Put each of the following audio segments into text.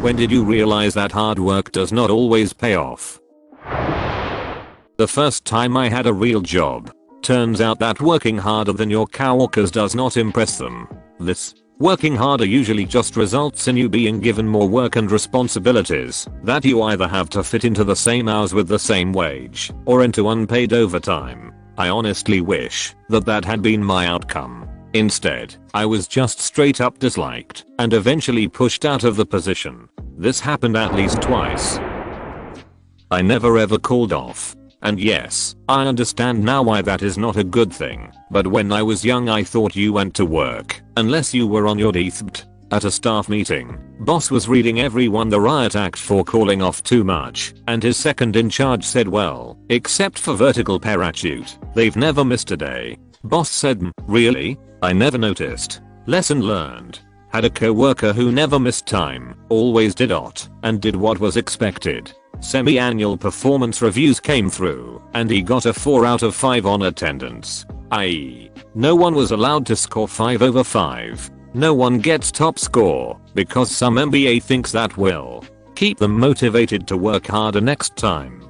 When did you realize that hard work does not always pay off? The first time I had a real job. Turns out that working harder than your coworkers does not impress them. Working harder usually just results in you being given more work and responsibilities that you either have to fit into the same hours with the same wage or into unpaid overtime. I honestly wish that had been my outcome. Instead, I was just straight up disliked and eventually pushed out of the position. This happened at least twice. I never ever called off. And yes, I understand now why that is not a good thing, but when I was young I thought you went to work unless you were on your deathbed. At a staff meeting, boss was reading everyone the riot act for calling off too much, and his second in charge said, well, except for vertical parachute, they've never missed a day. Boss said, really? I never noticed. Lesson learned. Had a co-worker who never missed time, always did OT, and did what was expected. Semi-annual performance reviews came through, and he got a 4 out of 5 on attendance. I.e., no one was allowed to score 5 over 5. No one gets top score, because some MBA thinks that will keep them motivated to work harder next time.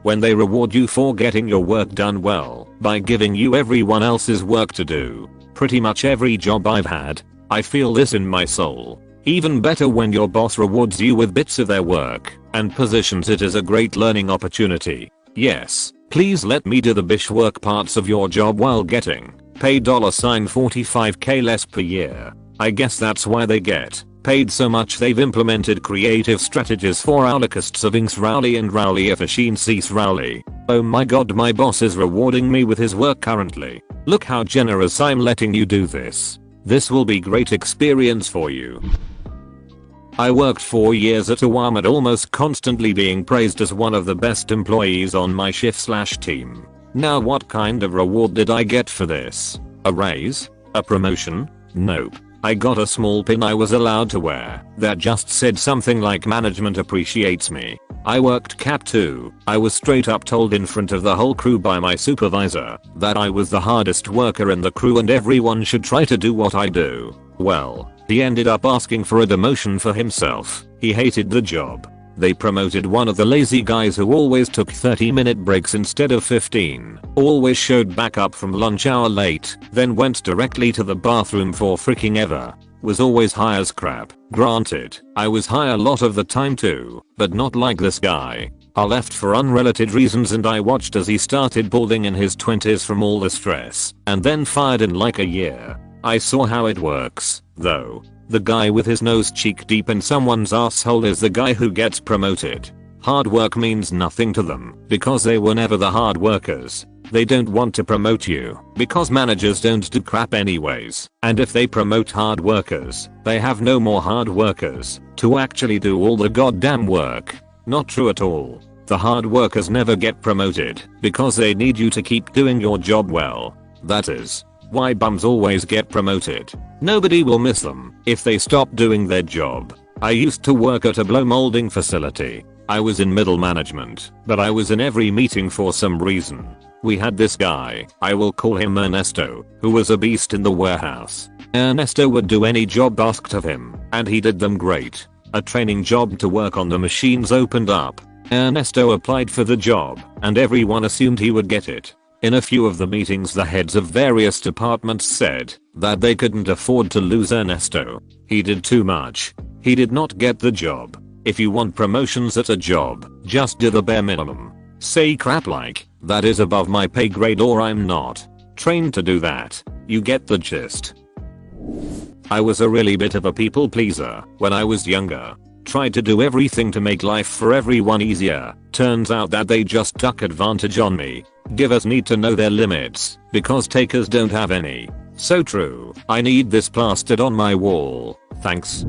When they reward you for getting your work done well, by giving you everyone else's work to do. Pretty much every job I've had, I feel this in my soul. Even better when your boss rewards you with bits of their work and positions it as a great learning opportunity. Yes, please let me do the bish work parts of your job while getting paid $45k less per year. I guess that's why they get paid so much. They've implemented creative strategies for anarchists of Inks Rowley and Rowley efficiencies Rowley. Oh my god, my boss is rewarding me with his work currently. Look how generous I'm letting you do this. This will be great experience for you. I worked 4 years at a Walmart, almost constantly being praised as one of the best employees on my shift/team. Now what kind of reward did I get for this? A raise? A promotion? Nope. I got a small pin I was allowed to wear that just said something like management appreciates me. I worked Cap 2. I was straight up told in front of the whole crew by my supervisor that I was the hardest worker in the crew and everyone should try to do what I do. Well, he ended up asking for a demotion for himself. He hated the job. They promoted one of the lazy guys who always took 30-minute breaks instead of 15, always showed back up from lunch hour late, then went directly to the bathroom for freaking ever. Was always high as crap. Granted, I was high a lot of the time too, but not like this guy. I left for unrelated reasons and I watched as he started balding in his 20s from all the stress, and then fired in like a year. I saw how it works, though. The guy with his nose cheek deep in someone's asshole is the guy who gets promoted. Hard work means nothing to them because they were never the hard workers. They don't want to promote you because managers don't do crap anyways. And if they promote hard workers, they have no more hard workers to actually do all the goddamn work. Not true at all. The hard workers never get promoted because they need you to keep doing your job well. That is why bums always get promoted. Nobody will miss them if they stop doing their job. I used to work at a blow molding facility. I was in middle management, but I was in every meeting for some reason. We had this guy, I will call him Ernesto, who was a beast in the warehouse. Ernesto would do any job asked of him, and he did them great. A training job to work on the machines opened up. Ernesto applied for the job, and everyone assumed he would get it. In a few of the meetings the heads of various departments said that they couldn't afford to lose Ernesto. He did too much. He did not get the job. If you want promotions at a job, just do the bare minimum. Say crap like, that is above my pay grade or I'm not trained to do that. You get the gist. I was a really bit of a people pleaser when I was younger. Tried to do everything to make life for everyone easier. Turns out that they just took advantage on me. Givers need to know their limits because takers don't have any. So true. I need this plastered on my wall. Thanks.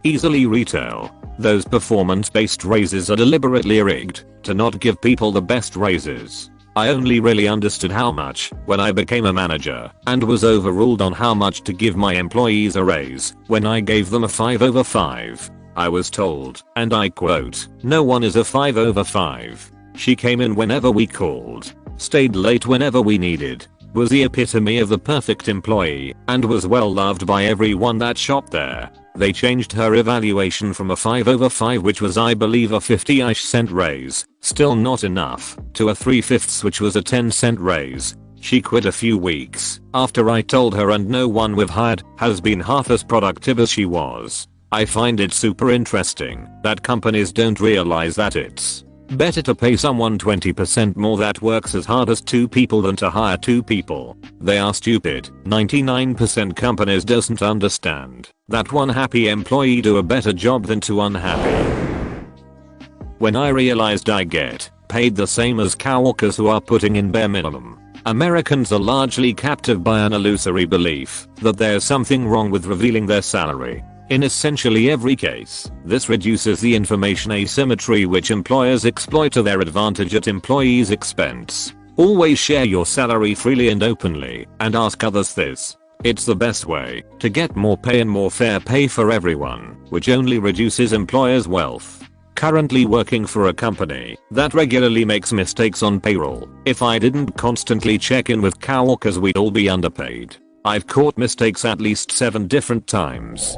Easily retail. Those performance-based raises are deliberately rigged to not give people the best raises. I only really understood how much when I became a manager and was overruled on how much to give my employees a raise when I gave them a 5 over 5. I was told, and I quote, "No one is a 5 over 5. She came in whenever we called, stayed late whenever we needed, was the epitome of the perfect employee and was well loved by everyone that shopped there. They changed her evaluation from a 5/5, which was I believe a 50-ish cent raise, still not enough, to a 3/5, which was a 10-cent raise. She quit a few weeks after I told her, and no one we've hired has been half as productive as she was. I find it super interesting that companies don't realize that it's better to pay someone 20% more that works as hard as 2 people than to hire 2 people. They are stupid. 99% companies doesn't understand that one happy employee do a better job than 2 unhappy. When I realized I get paid the same as coworkers who are putting in bare minimum, Americans are largely captive by an illusory belief that there's something wrong with revealing their salary. In essentially every case, this reduces the information asymmetry which employers exploit to their advantage at employees' expense. Always share your salary freely and openly, and ask others this. It's the best way to get more pay and more fair pay for everyone, which only reduces employers' wealth. Currently working for a company that regularly makes mistakes on payroll. If I didn't constantly check in with coworkers, we'd all be underpaid. I've caught mistakes at least 7 different times.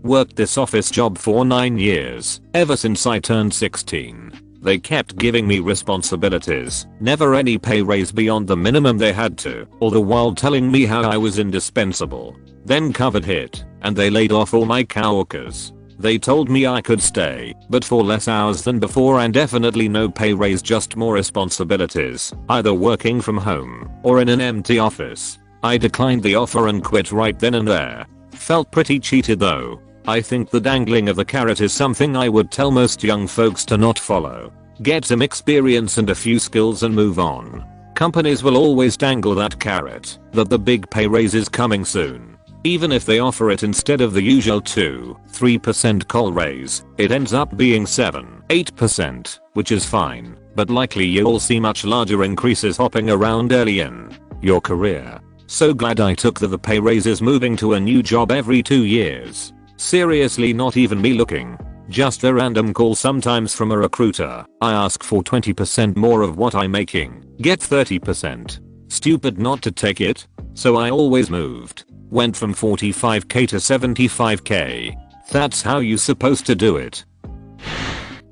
Worked this office job for 9 years, ever since I turned 16. They kept giving me responsibilities, never any pay raise beyond the minimum they had to, all the while telling me how I was indispensable. Then COVID hit, and they laid off all my coworkers. They told me I could stay, but for less hours than before and definitely no pay raise, just more responsibilities, either working from home or in an empty office. I declined the offer and quit right then and there. Felt pretty cheated though. I think the dangling of the carrot is something I would tell most young folks to not follow. Get some experience and a few skills and move on. Companies will always dangle that carrot, that the big pay raise is coming soon. Even if they offer it instead of the usual 2-3% call raise, it ends up being 7-8%, which is fine, but likely you'll see much larger increases hopping around early in your career. So glad I took the pay raises moving to a new job every 2 years. Seriously, not even me looking. Just a random call sometimes from a recruiter. I ask for 20% more of what I'm making. Get 30%. Stupid not to take it. So I always moved. Went from 45k to 75k. That's how you supposed to do it.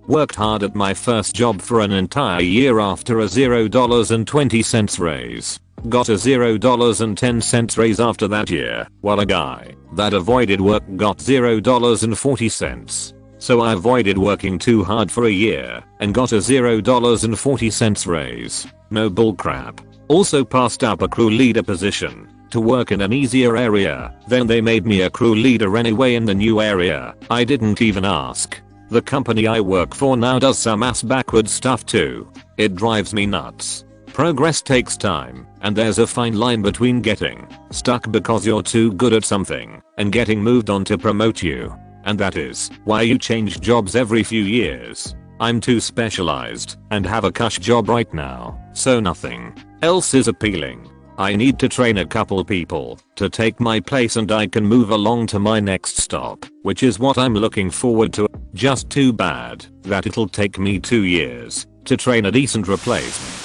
Worked hard at my first job for an entire year after a $0.20 raise. Got a $0.10 raise after that year, while a guy that avoided work got $0.40. So I avoided working too hard for a year and got a $0.40 raise. No bullcrap. Also passed up a crew leader position to work in an easier area. Then they made me a crew leader anyway in the new area. I didn't even ask. The company I work for now does some ass backwards stuff too. It drives me nuts. Progress takes time, and there's a fine line between getting stuck because you're too good at something and getting moved on to promote you. And that is why you change jobs every few years. I'm too specialized and have a cush job right now, so nothing else is appealing. I need to train a couple people to take my place and I can move along to my next stop, which is what I'm looking forward to. Just too bad that it'll take me 2 years to train a decent replacement.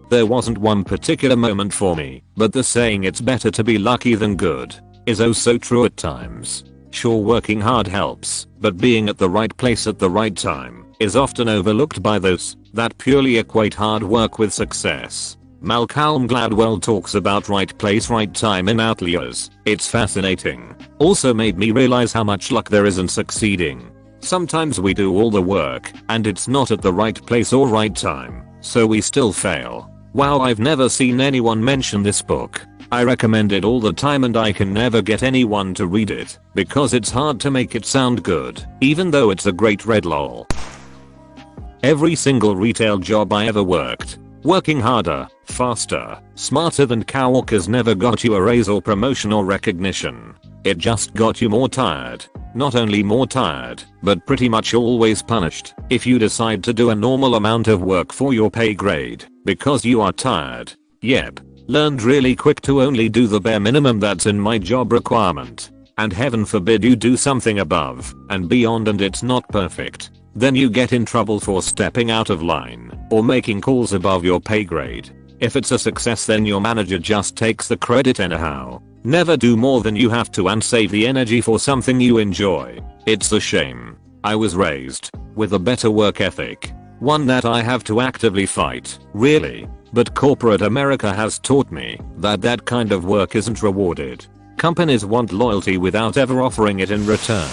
There wasn't one particular moment for me, but the saying "it's better to be lucky than good" is oh so true at times. Sure, working hard helps, but being at the right place at the right time is often overlooked by those that purely equate hard work with success. Malcolm Gladwell talks about right place right time in Outliers. It's fascinating. Also made me realize how much luck there is in succeeding. Sometimes we do all the work and it's not at the right place or right time, so we still fail. Wow, I've never seen anyone mention this book. I recommend it all the time and I can never get anyone to read it because it's hard to make it sound good, even though it's a great read lol. Every single retail job I ever worked, working harder, faster, smarter than coworkers never got you a raise or promotion or recognition. It just got you more tired. Not only more tired, but pretty much always punished if you decide to do a normal amount of work for your pay grade because you are tired. Yep. Learned really quick to only do the bare minimum that's in my job requirement. And heaven forbid you do something above and beyond and it's not perfect. Then you get in trouble for stepping out of line or making calls above your pay grade. If it's a success then your manager just takes the credit anyhow. Never do more than you have to and save the energy for something you enjoy. It's a shame. I was raised with a better work ethic. One that I have to actively fight, really. But corporate America has taught me that that kind of work isn't rewarded. Companies want loyalty without ever offering it in return.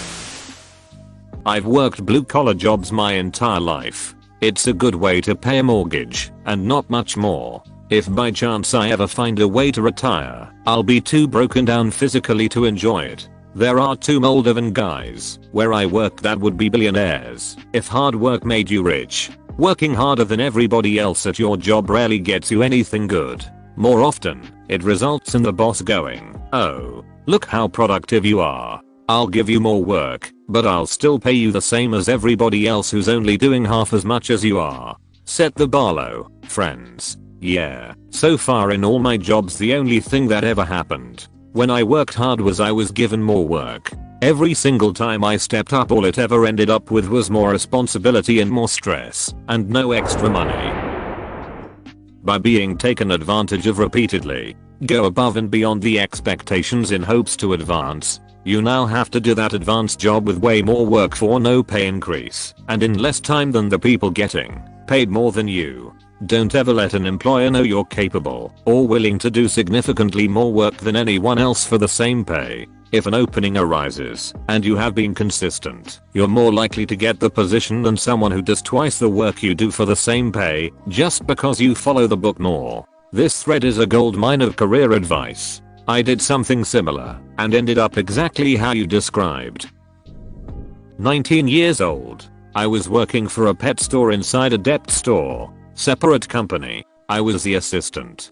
I've worked blue collar jobs my entire life. It's a good way to pay a mortgage and not much more. If by chance I ever find a way to retire, I'll be too broken down physically to enjoy it. There are 2 Moldovan guys where I worked that would be billionaires if hard work made you rich. Working harder than everybody else at your job rarely gets you anything good. More often, it results in the boss going, "Oh, look how productive you are. I'll give you more work, but I'll still pay you the same as everybody else who's only doing half as much as you are." Set the bar low, friends. Yeah, so far in all my jobs the only thing that ever happened when I worked hard was I was given more work. Every single time I stepped up all it ever ended up with was more responsibility and more stress, and no extra money. By being taken advantage of repeatedly, go above and beyond the expectations in hopes to advance. You now have to do that advanced job with way more work for no pay increase, and in less time than the people getting paid more than you. Don't ever let an employer know you're capable or willing to do significantly more work than anyone else for the same pay. If an opening arises and you have been consistent, you're more likely to get the position than someone who does twice the work you do for the same pay just because you follow the book more. This thread is a goldmine of career advice. I did something similar and ended up exactly how you described. 19 years old. I was working for a pet store inside a depth store. Separate company. I was the assistant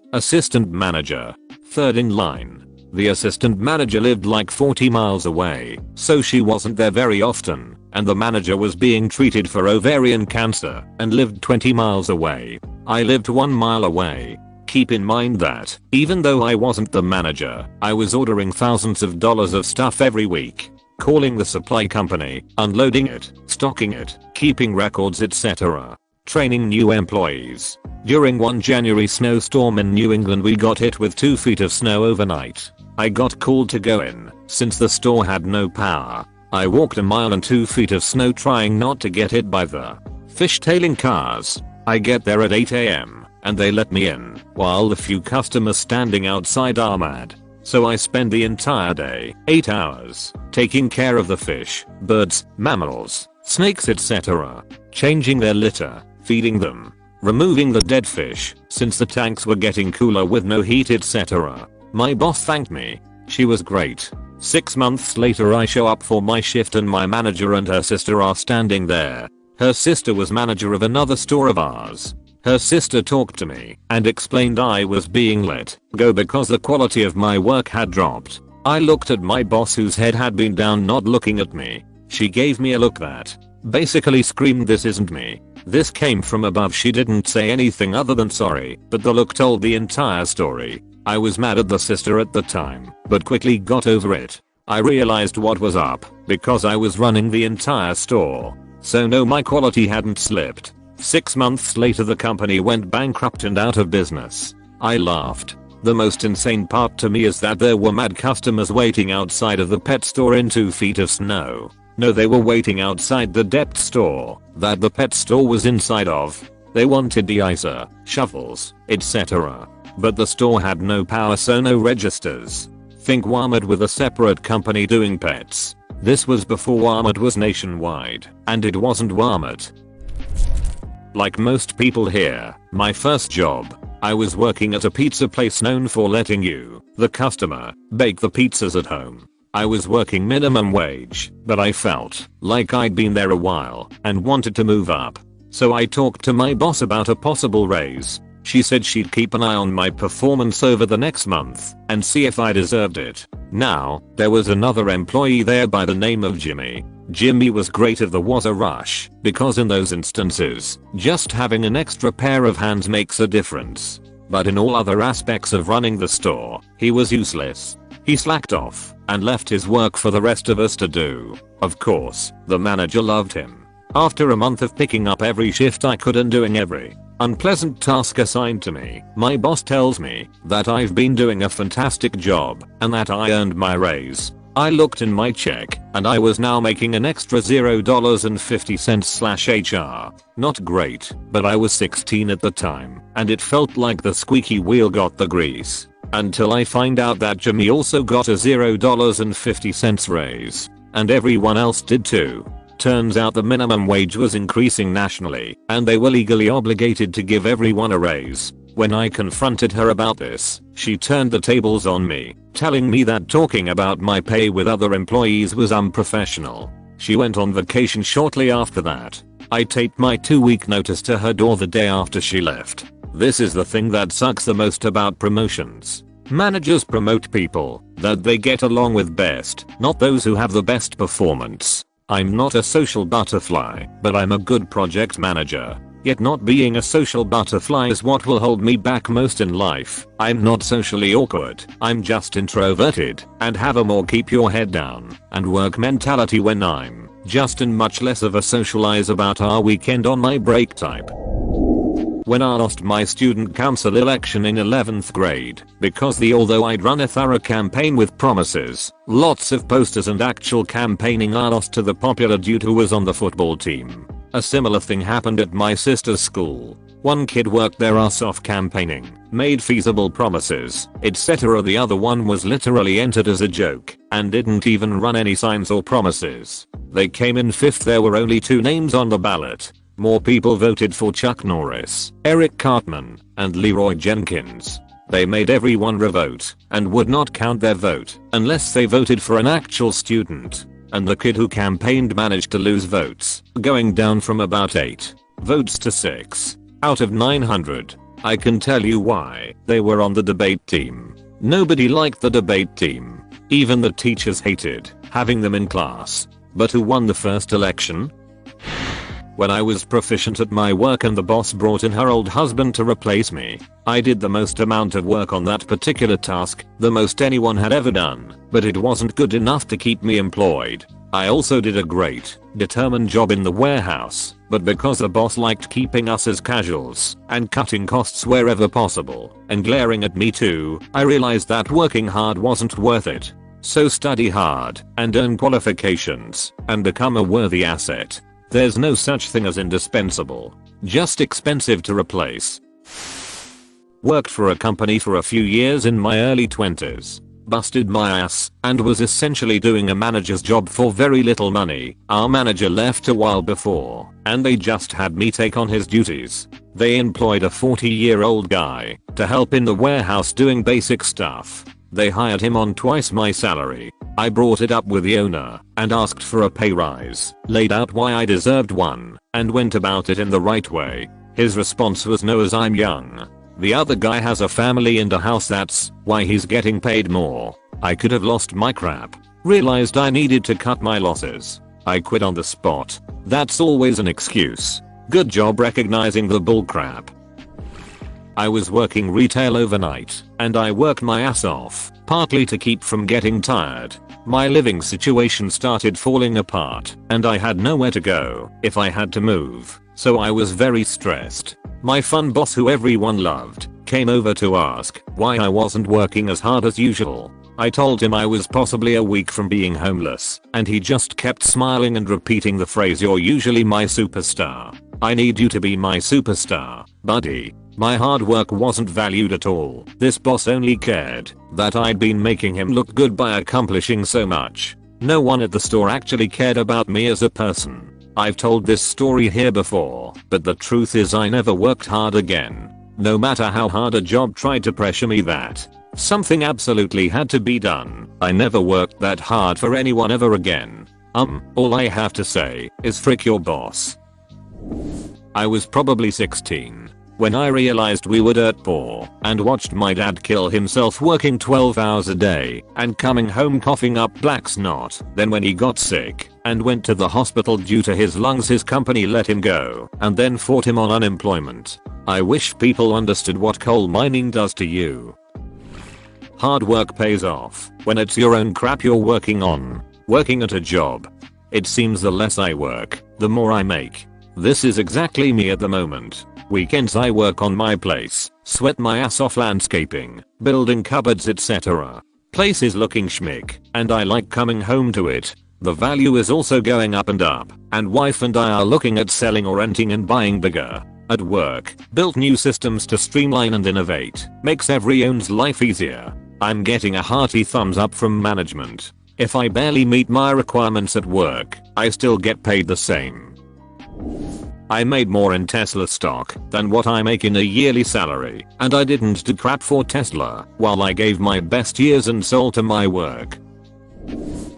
manager. Third in line. The assistant manager lived like 40 miles away, so she wasn't there very often, and the manager was being treated for ovarian cancer and lived 20 miles away. I lived 1 mile away. Keep in mind that, even though I wasn't the manager, I was ordering thousands of dollars of stuff every week. Calling the supply company, unloading it, stocking it, keeping records, etc. Training new employees. During one January snowstorm in New England we got hit with 2 feet of snow overnight. I got called to go in, since the store had no power. I walked a mile in 2 feet of snow trying not to get hit by the fishtailing cars. I get there at 8 AM, and they let me in, while the few customers standing outside are mad. So I spend the entire day, 8 hours, taking care of the fish, birds, mammals, snakes, etc. Changing their litter, feeding them, removing the dead fish, since the tanks were getting cooler with no heat, etc. My boss thanked me. She was great. 6 months later I show up for my shift and my manager and her sister are standing there. Her sister was manager of another store of ours. Her sister talked to me and explained I was being let go because the quality of my work had dropped. I looked at my boss whose head had been down, not looking at me. She gave me a look that basically screamed, "This isn't me." This came from above. She didn't say anything other than sorry, but the look told the entire story. I was mad at the sister at the time, but quickly got over it. I realized what was up because I was running the entire store. So no, my quality hadn't slipped. 6 months later the company went bankrupt and out of business. I laughed. The most insane part to me is that there were mad customers waiting outside of the pet store in 2 feet of snow. No, they were waiting outside the depth store that the pet store was inside of. They wanted de-icer, shovels, etc. But the store had no power, so no registers. Think Walmart with a separate company doing pets. This was before Walmart was nationwide, and it wasn't Walmart. Like most people here, my first job, I was working at a pizza place known for letting you, the customer, bake the pizzas at home. I was working minimum wage, but I felt like I'd been there a while and wanted to move up. So I talked to my boss about a possible raise. She said she'd keep an eye on my performance over the next month and see if I deserved it. Now, there was another employee there by the name of Jimmy. Jimmy was great if there was a rush, because in those instances, just having an extra pair of hands makes a difference. But in all other aspects of running the store, he was useless. He slacked off and left his work for the rest of us to do. Of course, the manager loved him. After a month of picking up every shift I could and doing every unpleasant task assigned to me. My boss tells me that I've been doing a fantastic job and that I earned my raise. I looked in my check and I was now making an extra $0.50/HR. Not great, but I was 16 at the time and it felt like the squeaky wheel got the grease. Until I find out that Jimmy also got a $0.50 raise. And everyone else did too. Turns out the minimum wage was increasing nationally and they were legally obligated to give everyone a raise. When I confronted her about this, she turned the tables on me, telling me that talking about my pay with other employees was unprofessional. She went on vacation shortly after that. I taped my 2-week notice to her door the day after she left. This is the thing that sucks the most about promotions. Managers promote people that they get along with best, not those who have the best performance. I'm not a social butterfly, but I'm a good project manager. Yet not being a social butterfly is what will hold me back most in life. I'm not socially awkward, I'm just introverted and have a more keep your head down and work mentality when I'm just in much less of a socialize about our weekend on my break type. When I lost my student council election in 11th grade because although I'd run a thorough campaign with promises, lots of posters and actual campaigning, I lost to the popular dude who was on the football team. A similar thing happened at my sister's school. One kid worked their ass off campaigning, made feasible promises, etc. The other one was literally entered as a joke and didn't even run any signs or promises. They came in 5th. There were only 2 names on the ballot. More people voted for Chuck Norris, Eric Cartman, and Leroy Jenkins. They made everyone revote and would not count their vote unless they voted for an actual student. And the kid who campaigned managed to lose votes, going down from about 8 votes to 6 out of 900. I can tell you why. They were on the debate team. Nobody liked the debate team. Even the teachers hated having them in class. But who won the first election? When I was proficient at my work and the boss brought in her old husband to replace me, I did the most amount of work on that particular task, the most anyone had ever done, but it wasn't good enough to keep me employed. I also did a great, determined job in the warehouse, but because the boss liked keeping us as casuals and cutting costs wherever possible and glaring at me too, I realized that working hard wasn't worth it. So study hard and earn qualifications and become a worthy asset. There's no such thing as indispensable, just expensive to replace. Worked for a company for a few years in my early 20s. Busted my ass and was essentially doing a manager's job for very little money. Our manager left a while before and they just had me take on his duties. They employed a 40-year-old guy to help in the warehouse doing basic stuff. They hired him on twice my salary. I brought it up with the owner and asked for a pay rise, laid out why I deserved one, and went about it in the right way. His response was no, as I'm young. The other guy has a family and a house, that's why he's getting paid more. I could have lost my crap. Realized I needed to cut my losses. I quit on the spot. That's always an excuse. Good job recognizing the bullcrap. I was working retail overnight, and I worked my ass off, partly to keep from getting tired. My living situation started falling apart, and I had nowhere to go if I had to move, so I was very stressed. My fun boss, who everyone loved, came over to ask why I wasn't working as hard as usual. I told him I was possibly a week from being homeless, and he just kept smiling and repeating the phrase, "You're usually my superstar. I need you to be my superstar, buddy." My hard work wasn't valued at all. This boss only cared that I'd been making him look good by accomplishing so much. No one at the store actually cared about me as a person. I've told this story here before, but the truth is I never worked hard again. No matter how hard a job tried to pressure me that something absolutely had to be done, I never worked that hard for anyone ever again. All I have to say is frick your boss. I was probably 16 when I realized we were dirt poor and watched my dad kill himself working 12 hours a day and coming home coughing up black snot. Then when he got sick and went to the hospital due to his lungs, his company let him go and then fought him on unemployment. I wish people understood what coal mining does to you. Hard work pays off when it's your own crap you're working on. Working at a job. It seems the less I work, the more I make. This is exactly me at the moment. Weekends I work on my place, sweat my ass off landscaping, building cupboards etc. Place is looking schmick, and I like coming home to it. The value is also going up, and wife and I are looking at selling or renting and buying bigger. At work, built new systems to streamline and innovate, makes everyone's life easier. I'm getting a hearty thumbs up from management. If I barely meet my requirements at work, I still get paid the same. I made more in Tesla stock than what I make in a yearly salary, and I didn't do crap for Tesla while I gave my best years and soul to my work.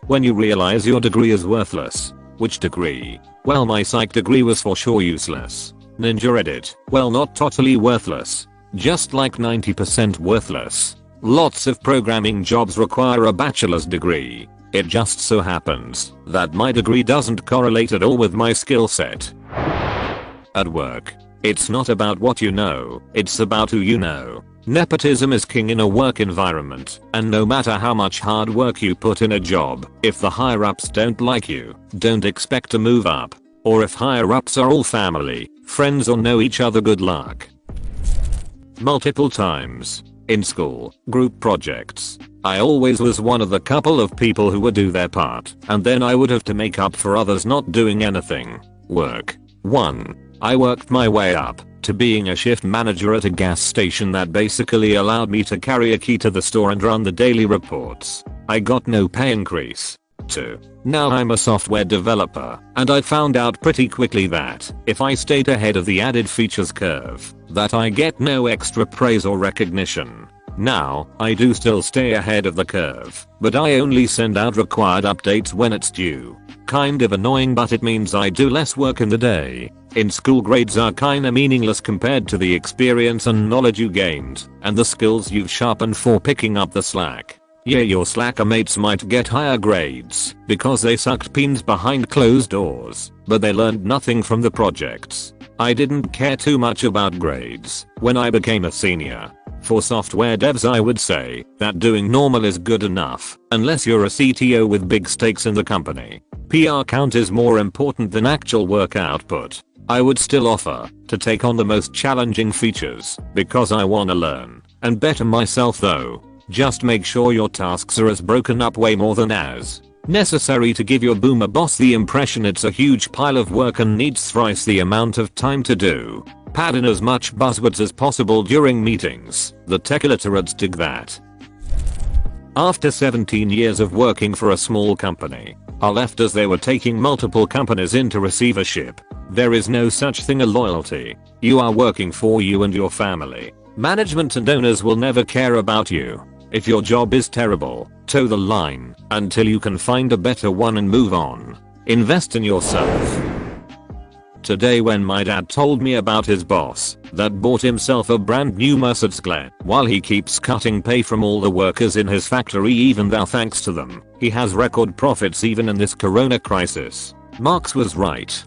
When you realize your degree is worthless. Which degree? Well, my psych degree was for sure useless. Ninja Reddit, well, not totally worthless. Just like 90% worthless. Lots of programming jobs require a bachelor's degree. It just so happens that my degree doesn't correlate at all with my skill set. At work, it's not about what you know, it's about who you know. Nepotism is king in a work environment, and no matter how much hard work you put in a job, if the higher ups don't like you, don't expect to move up. Or if higher ups are all family, friends or know each other, good luck. Multiple times. In school, group projects, I always was one of the couple of people who would do their part, and then I would have to make up for others not doing anything. Work. 1. I worked my way up to being a shift manager at a gas station that basically allowed me to carry a key to the store and run the daily reports. I got no pay increase. 2. Now I'm a software developer, and I found out pretty quickly that if I stayed ahead of the added features curve, that I get no extra praise or recognition. Now, I do still stay ahead of the curve, but I only send out required updates when it's due. Kind of annoying, but it means I do less work in the day. In school, grades are kinda meaningless compared to the experience and knowledge you gained, and the skills you've sharpened for picking up the slack. Yeah, your slacker mates might get higher grades because they sucked peens behind closed doors, but they learned nothing from the projects. I didn't care too much about grades when I became a senior. For software devs, I would say that doing normal is good enough, unless you're a CTO with big stakes in the company. PR count is more important than actual work output. I would still offer to take on the most challenging features because I wanna learn and better myself though. Just make sure your tasks are as broken up way more than as necessary to give your boomer boss the impression it's a huge pile of work and needs thrice the amount of time to do. Pad in as much buzzwords as possible during meetings. The tech illiterates dig that. After 17 years of working for a small company, I left as they were taking multiple companies into receivership. There is no such thing as loyalty. You are working for you and your family. Management and owners will never care about you. If your job is terrible, toe the line until you can find a better one and move on. Invest in yourself. Today, when my dad told me about his boss that bought himself a brand new Mercedes-Benz while he keeps cutting pay from all the workers in his factory, even though thanks to them, he has record profits even in this corona crisis. Marx was right.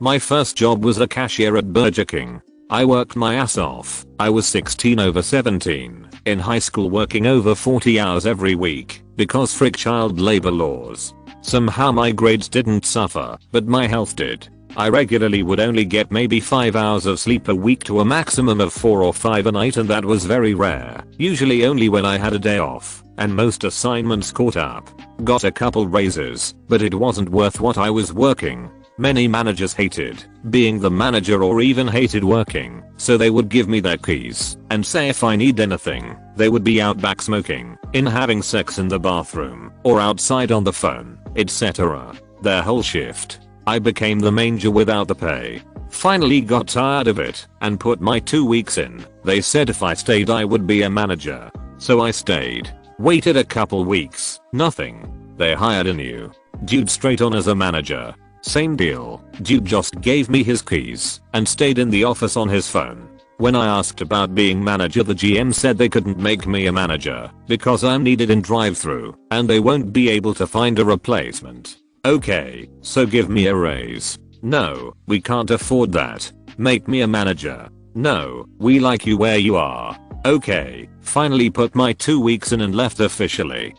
My first job was a cashier at Burger King. I worked my ass off. I was 16 over 17, in high school, working over 40 hours every week because frick child labor laws. Somehow my grades didn't suffer, but my health did. I regularly would only get maybe 5 hours of sleep a week to a maximum of 4 or 5 a night, and that was very rare. Usually only when I had a day off, and most assignments caught up. Got a couple raises, but it wasn't worth what I was working. Many managers hated being the manager or even hated working, so they would give me their keys and say if I need anything, they would be out back smoking, in having sex in the bathroom, or outside on the phone, etc. Their whole shift. I became the manager without the pay. Finally got tired of it and put my 2 weeks in. They said if I stayed I would be a manager. So I stayed. Waited a couple weeks. Nothing. They hired a new dude straight on as a manager. Same deal. Dude just gave me his keys and stayed in the office on his phone. When I asked about being manager, the GM said they couldn't make me a manager because I'm needed in drive-thru and they won't be able to find a replacement. Okay, so give me a raise. No, we can't afford that. Make me a manager. No, we like you where you are. Okay, finally put my 2 weeks in and left officially.